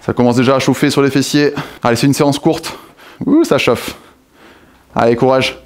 Ça commence déjà à chauffer sur les fessiers. Allez, c'est une séance courte. Ouh, ça chauffe. Allez, courage.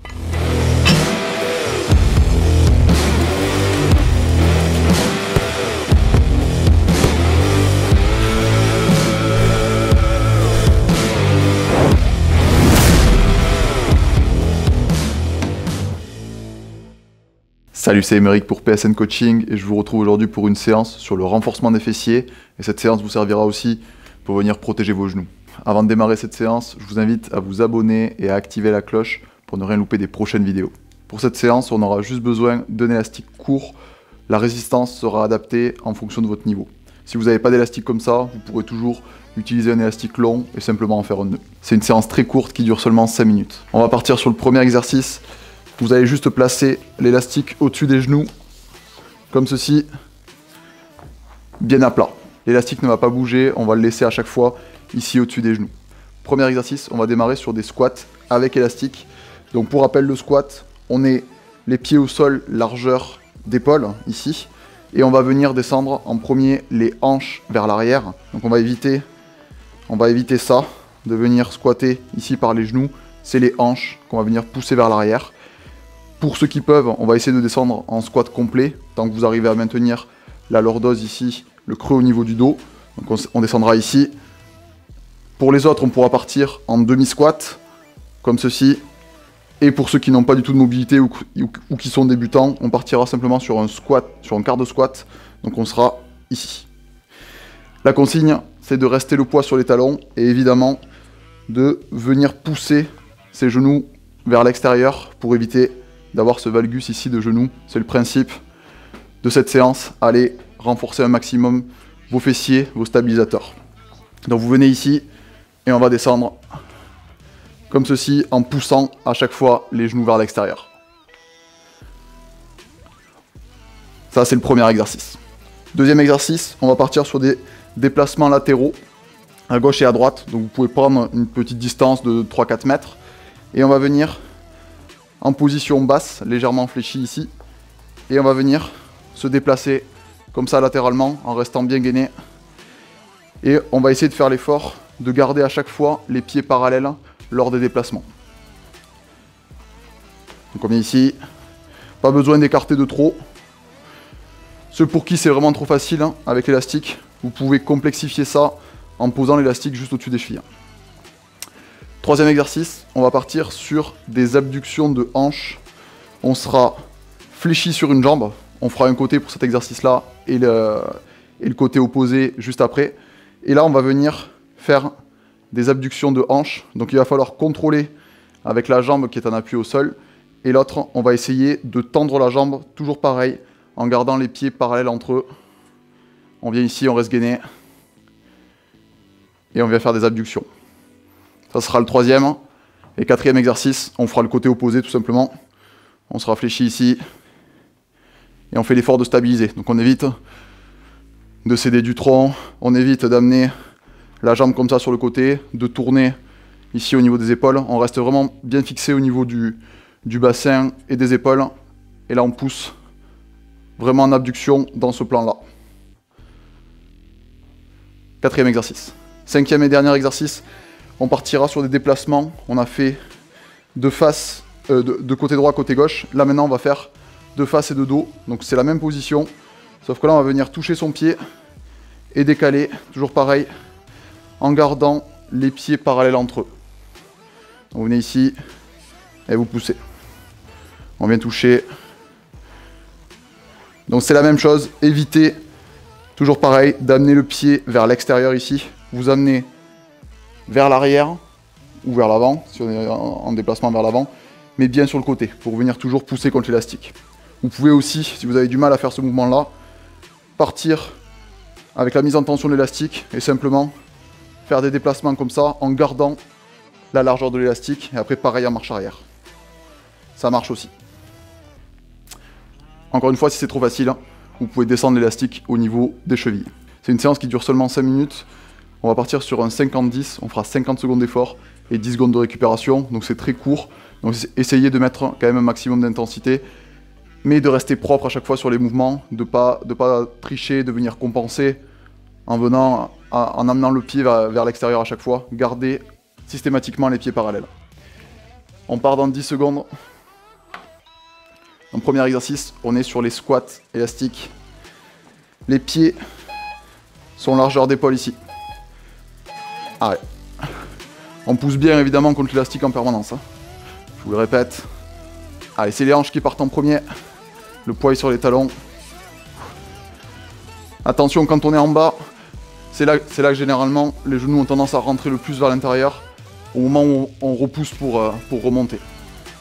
Salut, c'est Émeric pour PSN Coaching et je vous retrouve aujourd'hui pour une séance sur le renforcement des fessiers. Et cette séance vous servira aussi pour venir protéger vos genoux. Avant de démarrer cette séance, je vous invite à vous abonner et à activer la cloche pour ne rien louper des prochaines vidéos. Pour cette séance, on aura juste besoin d'un élastique court. La résistance sera adaptée en fonction de votre niveau. Si vous n'avez pas d'élastique comme ça, vous pourrez toujours utiliser un élastique long et simplement en faire un nœud. C'est une séance très courte qui dure seulement 5 minutes. On va partir sur le premier exercice. Vous allez juste placer l'élastique au-dessus des genoux, comme ceci, bien à plat. L'élastique ne va pas bouger, on va le laisser à chaque fois ici au-dessus des genoux. Premier exercice, on va démarrer sur des squats avec élastique. Donc pour rappel, le squat, on est les pieds au sol, largeur d'épaule, ici. Et on va venir descendre en premier les hanches vers l'arrière. Donc on va éviter ça, de venir squatter ici par les genoux. C'est les hanches qu'on va venir pousser vers l'arrière. Pour ceux qui peuvent, on va essayer de descendre en squat complet, tant que vous arrivez à maintenir la lordose ici, le creux au niveau du dos. Donc on descendra ici. Pour les autres, on pourra partir en demi-squat, comme ceci. Et pour ceux qui n'ont pas du tout de mobilité ou qui sont débutants, on partira simplement sur un squat, sur un quart de squat. Donc on sera ici. La consigne, c'est de rester le poids sur les talons et évidemment de venir pousser ses genoux vers l'extérieur pour éviter d'avoir ce valgus ici de genou. C'est le principe de cette séance. Allez renforcer un maximum vos fessiers, vos stabilisateurs. Donc vous venez ici et on va descendre comme ceci en poussant à chaque fois les genoux vers l'extérieur. Ça, c'est le premier exercice. Deuxième exercice, on va partir sur des déplacements latéraux à gauche et à droite. Donc vous pouvez prendre une petite distance de 3-4 mètres et on va venir en position basse, légèrement fléchie ici, et on va venir se déplacer comme ça latéralement en restant bien gainé. Et on va essayer de faire l'effort de garder à chaque fois les pieds parallèles lors des déplacements. Donc on vient ici, pas besoin d'écarter de trop. Ceux pour qui c'est vraiment trop facile avec l'élastique, vous pouvez complexifier ça en posant l'élastique juste au-dessus des chevilles. Troisième exercice, on va partir sur des abductions de hanches. On sera fléchi sur une jambe. On fera un côté pour cet exercice-là et le côté opposé juste après. Et là, on va venir faire des abductions de hanches. Donc il va falloir contrôler avec la jambe qui est en appui au sol. Et l'autre, on va essayer de tendre la jambe, toujours pareil, en gardant les pieds parallèles entre eux. On vient ici, on reste gainé. Et on vient faire des abductions. Ça sera le troisième. Et quatrième exercice, on fera le côté opposé tout simplement. On sera fléchi ici. Et on fait l'effort de stabiliser. Donc on évite de céder du tronc. On évite d'amener la jambe comme ça sur le côté. De tourner ici au niveau des épaules. On reste vraiment bien fixé au niveau du bassin et des épaules. Et là on pousse vraiment en abduction dans ce plan-là. Quatrième exercice. Cinquième et dernier exercice. On partira sur des déplacements. On a fait de face, de côté droit, côté gauche. Là maintenant, on va faire de face et de dos. Donc c'est la même position. Sauf que là, on va venir toucher son pied et décaler. Toujours pareil, en gardant les pieds parallèles entre eux. Donc, vous venez ici et vous poussez. On vient toucher. Donc c'est la même chose. Évitez, toujours pareil, d'amener le pied vers l'extérieur ici. Vous amenez vers l'arrière ou vers l'avant, si on est en déplacement vers l'avant, mais bien sur le côté, pour venir toujours pousser contre l'élastique. Vous pouvez aussi, si vous avez du mal à faire ce mouvement-là, partir avec la mise en tension de l'élastique et simplement faire des déplacements comme ça en gardant la largeur de l'élastique et après pareil en marche arrière. Ça marche aussi. Encore une fois, si c'est trop facile, vous pouvez descendre l'élastique au niveau des chevilles. C'est une séance qui dure seulement 5 minutes. On va partir sur un 50-10, on fera 50 secondes d'effort et 10 secondes de récupération, donc c'est très court. Donc essayez de mettre quand même un maximum d'intensité, mais de rester propre à chaque fois sur les mouvements, de pas tricher, de venir compenser en venant en amenant le pied vers l'extérieur à chaque fois. Gardez systématiquement les pieds parallèles. On part dans 10 secondes. En premier exercice, on est sur les squats élastiques. Les pieds sont largeur d'épaule ici. Allez. On pousse bien évidemment contre l'élastique en permanence. Hein. Je vous le répète. Allez, c'est les hanches qui partent en premier. Le poids est sur les talons. Attention quand on est en bas. C'est là que généralement les genoux ont tendance à rentrer le plus vers l'intérieur au moment où on repousse pour remonter.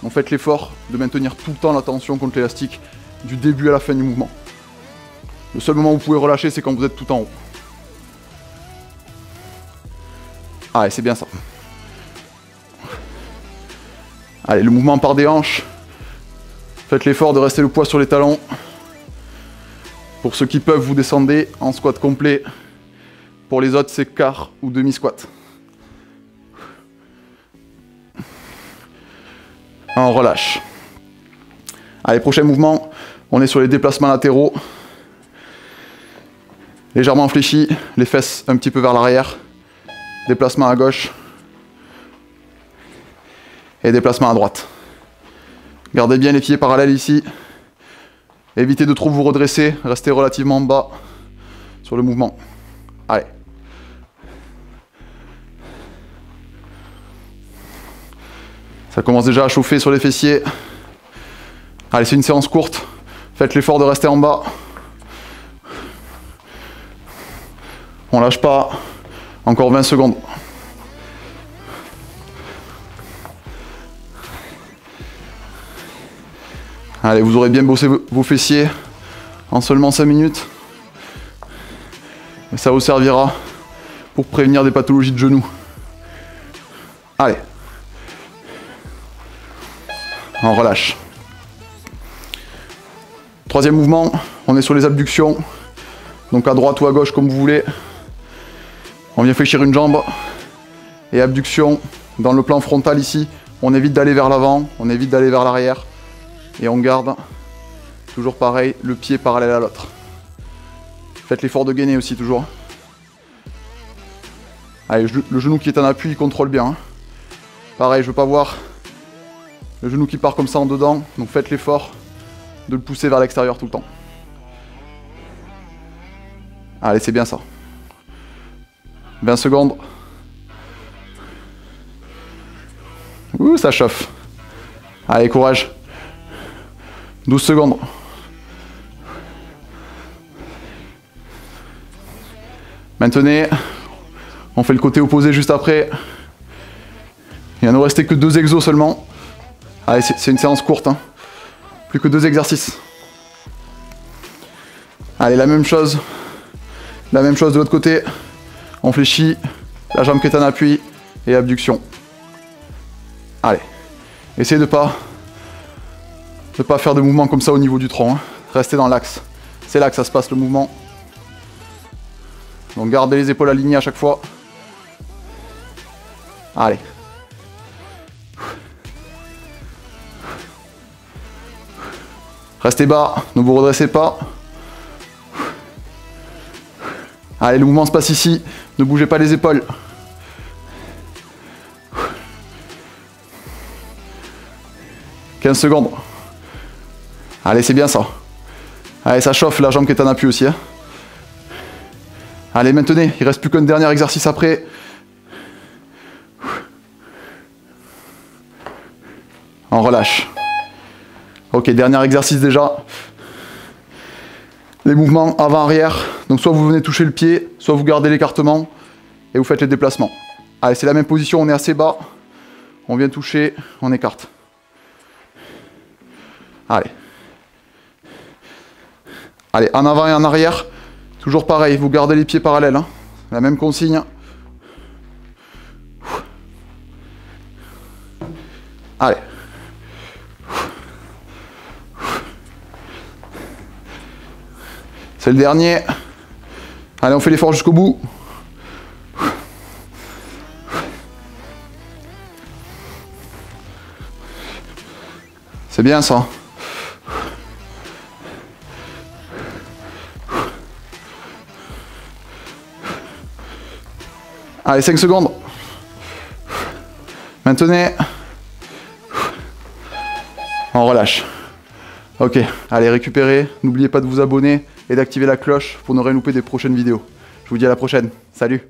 Donc faites l'effort de maintenir tout le temps la tension contre l'élastique du début à la fin du mouvement. Le seul moment où vous pouvez relâcher, c'est quand vous êtes tout en haut. Allez, c'est bien ça. Allez, le mouvement part des hanches. Faites l'effort de rester le poids sur les talons. Pour ceux qui peuvent, vous descendez en squat complet. Pour les autres, c'est quart ou demi-squat. On relâche. Allez, prochain mouvement, on est sur les déplacements latéraux. Légèrement fléchis, les fesses un petit peu vers l'arrière. Déplacement à gauche. Et déplacement à droite. Gardez bien les pieds parallèles ici. Évitez de trop vous redresser, restez relativement bas sur le mouvement. Allez. Ça commence déjà à chauffer sur les fessiers. Allez, c'est une séance courte. Faites l'effort de rester en bas. On lâche pas. Encore 20 secondes. Allez, vous aurez bien bossé vos fessiers en seulement 5 minutes. Et ça vous servira pour prévenir des pathologies de genoux. Allez. On relâche. Troisième mouvement, on est sur les abductions. Donc à droite ou à gauche comme vous voulez. On vient fléchir une jambe. Et abduction dans le plan frontal ici. On évite d'aller vers l'avant, on évite d'aller vers l'arrière. Et on garde, toujours pareil, le pied parallèle à l'autre. Faites l'effort de gainer aussi, toujours. Allez, le genou qui est en appui, il contrôle bien. Hein. Pareil, je veux pas voir le genou qui part comme ça en dedans. Donc faites l'effort de le pousser vers l'extérieur tout le temps. Allez, c'est bien ça. 20 secondes. Ouh, ça chauffe. Allez, courage. 12 secondes. Maintenez. On fait le côté opposé juste après. Il ne nous restait que 2 exos seulement. Allez, c'est une séance courte. Hein. Plus que 2 exercices. Allez, la même chose. La même chose de l'autre côté. On fléchit. La jambe qui est en appui. Et abduction. Allez. Essayez de pas faire de mouvement comme ça au niveau du tronc. Hein. Restez dans l'axe. C'est là que ça se passe le mouvement. Donc gardez les épaules alignées à chaque fois. Allez. Restez bas, ne vous redressez pas. Allez, le mouvement se passe ici. Ne bougez pas les épaules. « 15 secondes. Allez, c'est bien ça. Allez, ça chauffe, la jambe qui est en appui aussi. Hein. Allez, maintenez. Il ne reste plus qu'un dernier exercice après. On relâche. Ok, dernier exercice déjà. Les mouvements avant-arrière. Donc soit vous venez toucher le pied, soit vous gardez l'écartement et vous faites les déplacements. Allez, c'est la même position, on est assez bas. On vient toucher, on écarte. Allez. Allez, en avant et en arrière. Toujours pareil, vous gardez les pieds parallèles. Hein. La même consigne. Allez. C'est le dernier. Allez, on fait l'effort jusqu'au bout. C'est bien ça. Allez, 5 secondes. Maintenez. On relâche. Ok, allez récupérez. N'oubliez pas de vous abonner et d'activer la cloche pour ne rien louper des prochaines vidéos. Je vous dis à la prochaine. Salut!